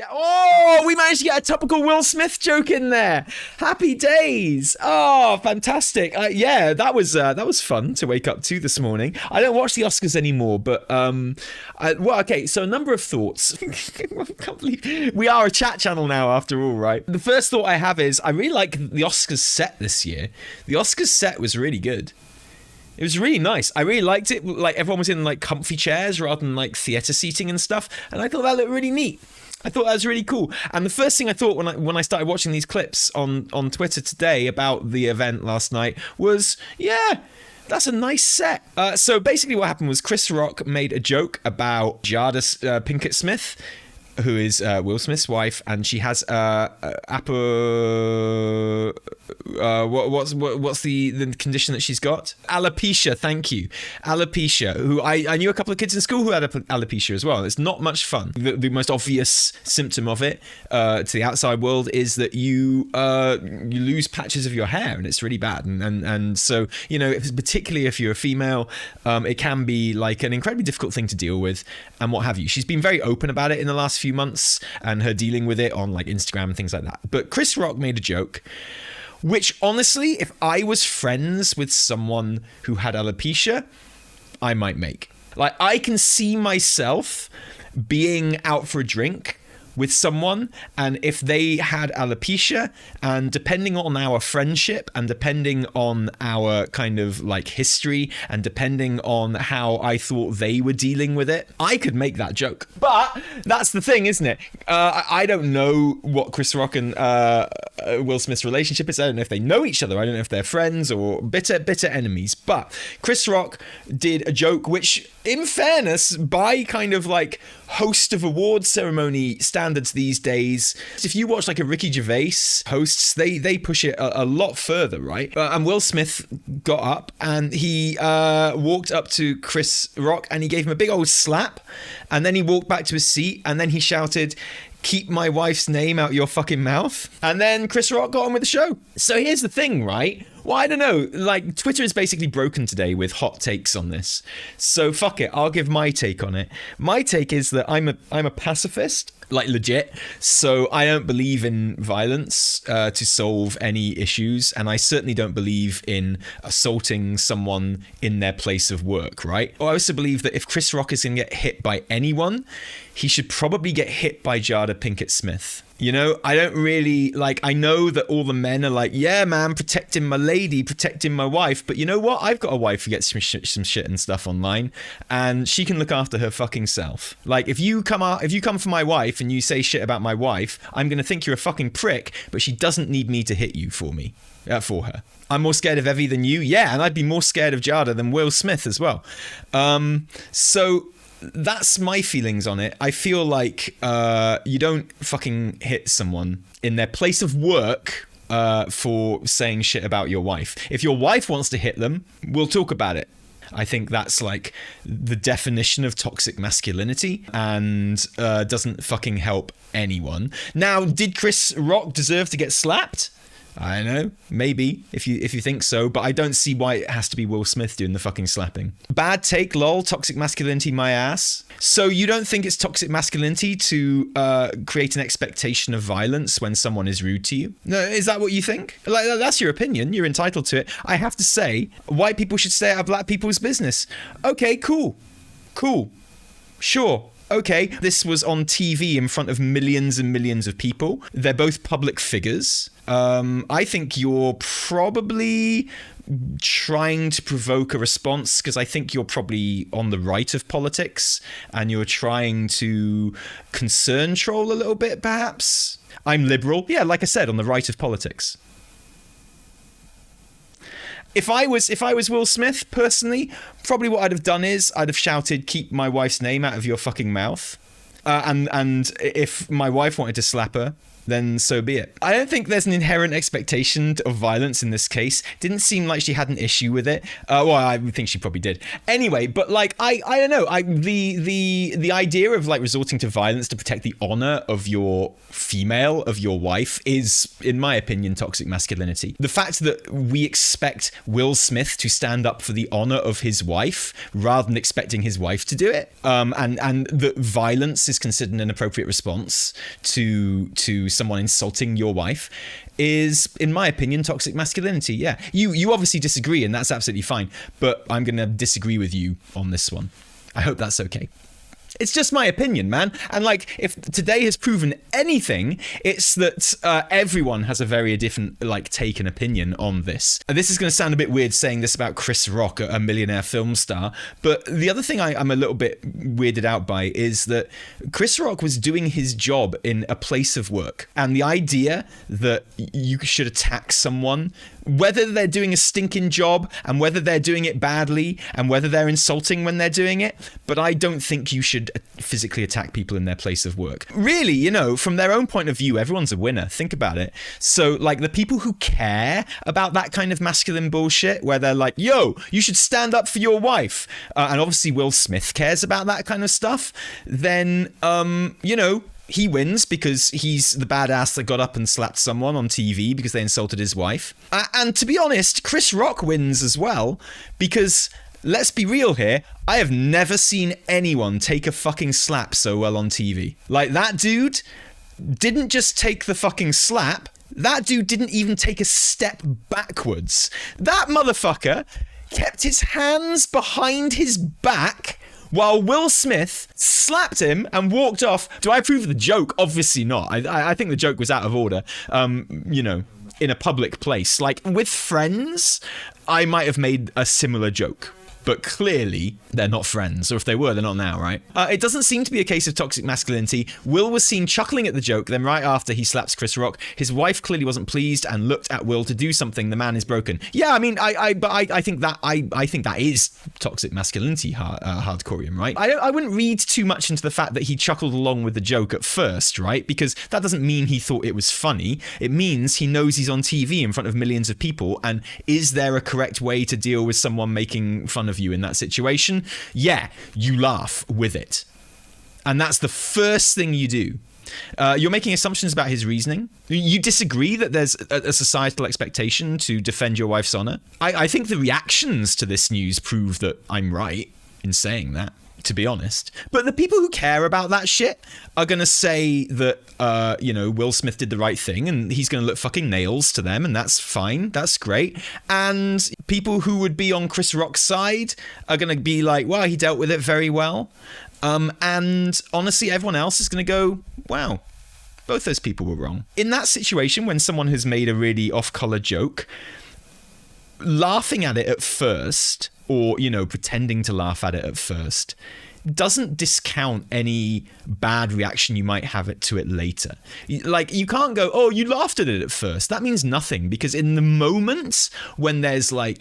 Oh, we managed to get a topical Will Smith joke in there. Happy days. Oh, fantastic. Yeah, that was fun to wake up to this morning. I don't watch the Oscars anymore, but okay, so a number of thoughts. I can't believe we are a chat channel now after all, right? The first thought I have is I really like the Oscars set this year. The Oscars set was really good. It was really nice. I really liked it. Like, everyone was in like comfy chairs rather than like theater seating and stuff, and I thought that looked really neat. I thought that was really cool. And the first thing I thought when I started watching these clips on Twitter today about the event last night was, yeah, that's a nice set. So basically what happened was Chris Rock made a joke about Jada Pinkett Smith, who is Will Smith's wife, and she has what's the condition that she's got? Alopecia. Thank you, alopecia. Who I knew a couple of kids in school who had alopecia as well. It's not much fun. The most obvious symptom of it to the outside world is that you lose patches of your hair, and it's really bad. And so, you know, particularly if you're a female, it can be like an incredibly difficult thing to deal with, and what have you. She's been very open about it in the last few months, and her dealing with it on like Instagram and things like that. But Chris Rock made a joke, which honestly, if I was friends with someone who had alopecia, I might make. Like, I can see myself being out for a drink with someone, and if they had alopecia, and depending on our friendship and depending on our kind of like history and depending on how I thought they were dealing with it, I could make that joke. But that's the thing, isn't it? I don't know what Chris Rock and Will Smith's relationship is. I don't know if they know each other. I don't know if they're friends or bitter enemies. But Chris Rock did a joke which, in fairness, by kind of like host of awards ceremony standards these days, if you watch like a Ricky Gervais hosts, they push it a lot further, right? And Will Smith got up and he walked up to Chris Rock and he gave him a big old slap, and then he walked back to his seat and then he shouted, "Keep my wife's name out your fucking mouth." And then Chris Rock got on with the show. So here's the thing, right? Well, I don't know. Like, Twitter is basically broken today with hot takes on this. So fuck it. I'll give my take on it. My take is that I'm a pacifist, like legit. So I don't believe in violence to solve any issues. And I certainly don't believe in assaulting someone in their place of work, right? I also believe that if Chris Rock is going to get hit by anyone, he should probably get hit by Jada Pinkett Smith. You know, I don't really, like, I know that all the men are like, yeah, man, protecting my lady, protecting my wife. But you know what? I've got a wife who gets some shit and stuff online, and she can look after her fucking self. Like, if you come for my wife and you say shit about my wife, I'm going to think you're a fucking prick, but she doesn't need me to hit you for her. I'm more scared of Evie than you. Yeah, and I'd be more scared of Jada than Will Smith as well. So that's my feelings on it. I feel like you don't fucking hit someone in their place of work for saying shit about your wife. If your wife wants to hit them, we'll talk about it. I think that's like the definition of toxic masculinity and doesn't fucking help anyone. Now, did Chris Rock deserve to get slapped? I don't know, maybe, if you think so, but I don't see why it has to be Will Smith doing the fucking slapping. Bad take, lol, toxic masculinity, my ass. So you don't think it's toxic masculinity to create an expectation of violence when someone is rude to you? No, is that what you think? Like, that's your opinion, you're entitled to it. I have to say, white people should stay out of black people's business. Okay, cool, sure. Okay, this was on TV in front of millions and millions of people. They're both public figures. I think you're probably trying to provoke a response because I think you're probably on the right of politics and you're trying to concern troll a little bit, perhaps. I'm liberal. Yeah, like I said, on the right of politics. If I was Will Smith, personally, probably what I'd have done is I'd have shouted, "Keep my wife's name out of your fucking mouth." And if my wife wanted to slap her, then so be it. I don't think there's an inherent expectation of violence in this case. Didn't seem like she had an issue with it. Well, I think she probably did. Anyway, but like I don't know. The idea of like resorting to violence to protect the honor of your female, of your wife, is, in my opinion, toxic masculinity. The fact that we expect Will Smith to stand up for the honor of his wife rather than expecting his wife to do it, and that violence is is considered an appropriate response to someone insulting your wife is, in my opinion, toxic masculinity. Yeah, you obviously disagree, and that's absolutely fine, but I'm going to disagree with you on this one. I hope that's okay. It's just my opinion, man. And like, if today has proven anything, it's that everyone has a very different take and opinion on this. And this is going to sound a bit weird saying this about Chris Rock, a millionaire film star, but the other thing I'm a little bit weirded out by is that Chris Rock was doing his job in a place of work, and the idea that you should attack someone, whether they're doing a stinking job and whether they're doing it badly and whether they're insulting when they're doing it, but I don't think you should physically attack people in their place of work. Really, from their own point of view, everyone's a winner. Think about it. So like the people who care about that kind of masculine bullshit where they're like, yo, you should stand up for your wife. And obviously Will Smith cares about that kind of stuff. Then, he wins because he's the badass that got up and slapped someone on TV because they insulted his wife. And to be honest, Chris Rock wins as well because, let's be real here, I have never seen anyone take a fucking slap so well on TV. Like, that dude didn't just take the fucking slap, that dude didn't even take a step backwards. That motherfucker kept his hands behind his back while Will Smith slapped him and walked off. Do I approve of the joke? Obviously not. I think the joke was out of order, in a public place. Like, with friends, I might have made a similar joke. But clearly, they're not friends. Or if they were, they're not now, right? It doesn't seem to be a case of toxic masculinity. Will was seen chuckling at the joke, then right after he slaps Chris Rock, his wife clearly wasn't pleased and looked at Will to do something. The man is broken. Yeah, I mean, I think that is toxic masculinity, hardcoreian, right? I wouldn't read too much into the fact that he chuckled along with the joke at first, right? Because that doesn't mean he thought it was funny. It means he knows he's on TV in front of millions of people, and is there a correct way to deal with someone making fun of you in that situation? Yeah, you laugh with it. And that's the first thing you do. You're making assumptions about his reasoning. You disagree that there's a societal expectation to defend your wife's honor. I think the reactions to this news prove that I'm right in saying that, to be honest. But the people who care about that shit are going to say that, Will Smith did the right thing and he's going to look fucking nails to them, and that's fine. That's great. And people who would be on Chris Rock's side are going to be like, well, he dealt with it very well. And honestly, everyone else is going to go, wow, both those people were wrong. In that situation, when someone has made a really off-color joke, laughing at it at first, or, pretending to laugh at it at first, doesn't discount any bad reaction you might have to it later. Like, you can't go, oh, you laughed at it at first. That means nothing, because in the moments when there's fucking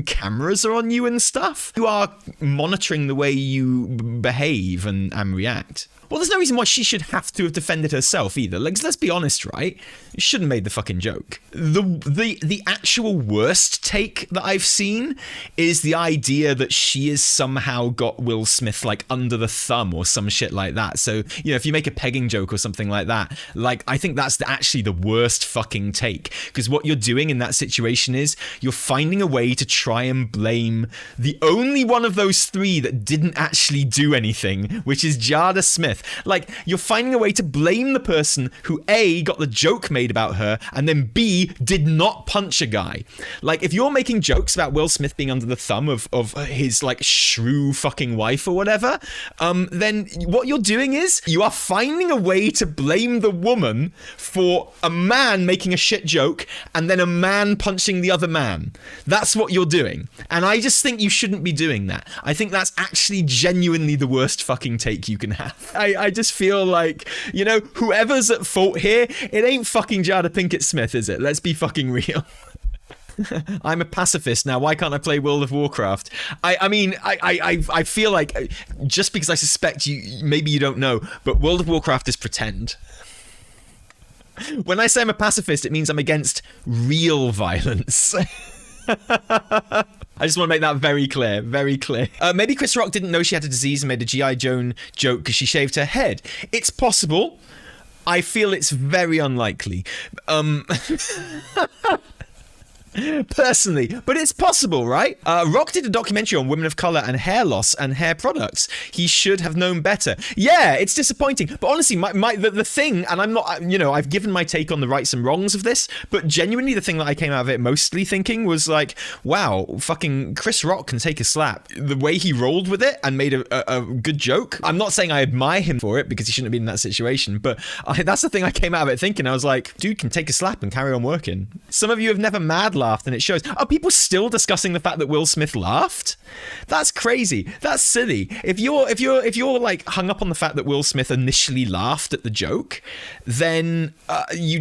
cameras are on you and stuff, you are monitoring the way you behave and react. Well, there's no reason why she should have to have defended herself either. Like, let's be honest, right? You shouldn't have made the fucking joke. The actual worst take that I've seen is the idea that she has somehow got Will Smith under the thumb or some shit like that. So, if you make a pegging joke or something like that, I think that's actually the worst fucking take. Because what you're doing in that situation is you're finding a way to try and blame the only one of those three that didn't actually do anything, which is Jada Smith. You're finding a way to blame the person who A, got the joke made about her, and then B, did not punch a guy. If you're making jokes about Will Smith being under the thumb of his shrew fucking wife or whatever, then what you're doing is you are finding a way to blame the woman for a man making a shit joke and then a man punching the other man. That's what you're doing. And I just think you shouldn't be doing that. I think that's actually genuinely the worst fucking take you can have. I just feel like, whoever's at fault here, it ain't fucking Jada Pinkett Smith, is it? Let's be fucking real. I'm a pacifist now. Why can't I play World of Warcraft? I feel like, just because I suspect maybe you don't know, but World of Warcraft is pretend. When I say I'm a pacifist, it means I'm against real violence. I just want to make that very clear, very clear. Maybe Chris Rock didn't know she had a disease and made a G.I. Joan joke because she shaved her head. It's possible. I feel it's very unlikely. personally, but it's possible, right? Rock did a documentary on women of color and hair loss and hair products. He should have known better. Yeah, it's disappointing, but honestly, the thing, and I'm not, I've given my take on the rights and wrongs of this, but genuinely the thing that I came out of it mostly thinking was like, wow, fucking Chris Rock can take a slap. The way he rolled with it and made a good joke. I'm not saying I admire him for it because he shouldn't have been in that situation, but that's the thing I came out of it thinking. I was like, dude can take a slap and carry on working. Some of you have never mad laughed, and it shows. Are people still discussing the fact that Will Smith laughed? That's crazy. That's silly. If you're like hung up on the fact that Will Smith initially laughed at the joke, then you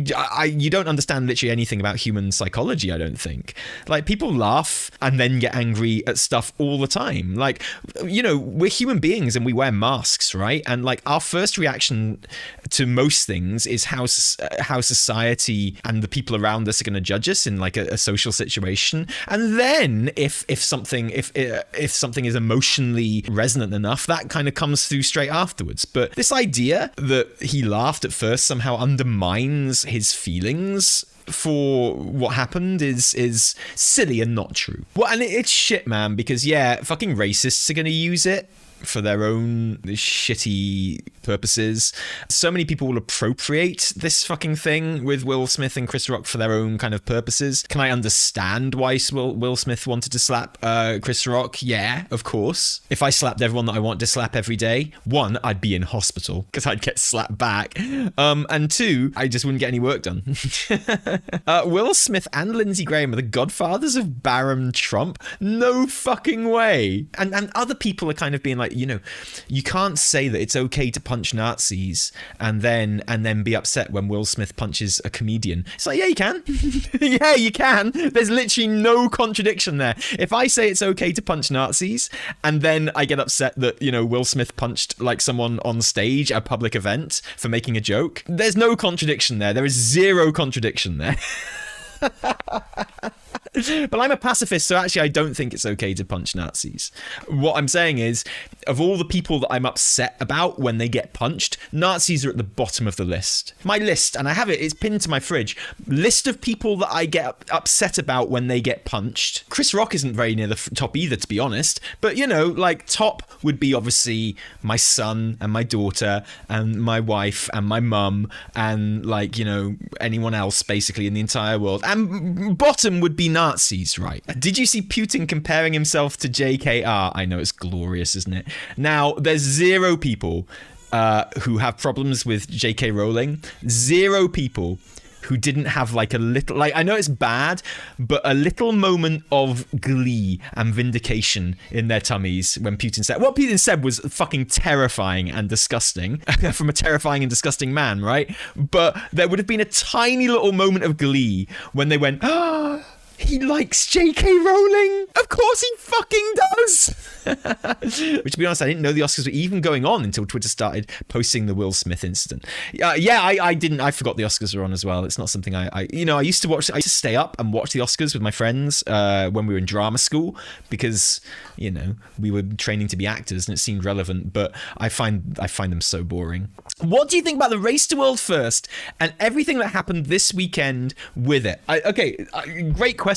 don't understand literally anything about human psychology. I don't think. Like, people laugh and then get angry at stuff all the time. Like, we're human beings and we wear masks, right? And like, our first reaction to most things is how society and the people around us are going to judge us in like a social situation. And then if something is emotionally resonant enough, that kind of comes through straight afterwards. But this idea that he laughed at first somehow undermines his feelings for what happened is silly and not true. Well, and it's shit, man, because fucking racists are going to use it for their own shitty purposes. So many people will appropriate this fucking thing with Will Smith and Chris Rock for their own kind of purposes. Can I understand why Will Smith wanted to slap Chris Rock? Yeah, of course. If I slapped everyone that I want to slap every day, one, I'd be in hospital because I'd get slapped back. And two, I just wouldn't get any work done. Will Smith and Lindsey Graham are the godfathers of Baron Trump? No fucking way. And other people are kind of being like, you can't say that it's okay to punch Nazis and then be upset when Will Smith punches a comedian. It's like, yeah, you can. Yeah, you can. There's literally no contradiction there. If I say it's okay to punch Nazis and then I get upset that, Will Smith punched like someone on stage at a public event for making a joke, there's no contradiction there. There is zero contradiction there. But I'm a pacifist, so actually I don't think it's okay to punch Nazis. What I'm saying is, of all the people that I'm upset about when they get punched, Nazis are at the bottom of the list. My list, and I have it's pinned to my fridge, list of people that I get upset about when they get punched. Chris Rock isn't very near the top either, to be honest, but like top would be obviously my son and my daughter and my wife and my mum and like, anyone else basically in the entire world. And bottom would be Nazis, right? Did you see Putin comparing himself to JKR? I know, it's glorious, isn't it? Now, there's zero people who have problems with JK Rowling. Zero people who didn't have like a little, like, I know it's bad, but a little moment of glee and vindication in their tummies when Putin said, what Putin said was fucking terrifying and disgusting from a terrifying and disgusting man, right? But there would have been a tiny little moment of glee when they went, oh, he likes J.K. Rowling. Of course he fucking does. Which, to be honest, I didn't know the Oscars were even going on until Twitter started posting the Will Smith incident. I didn't. I forgot the Oscars were on as well. It's not something I used to stay up and watch the Oscars with my friends when we were in drama school because, we were training to be actors and it seemed relevant. But I find them so boring. What do you think about the Race to World First and everything that happened this weekend with it? Great question.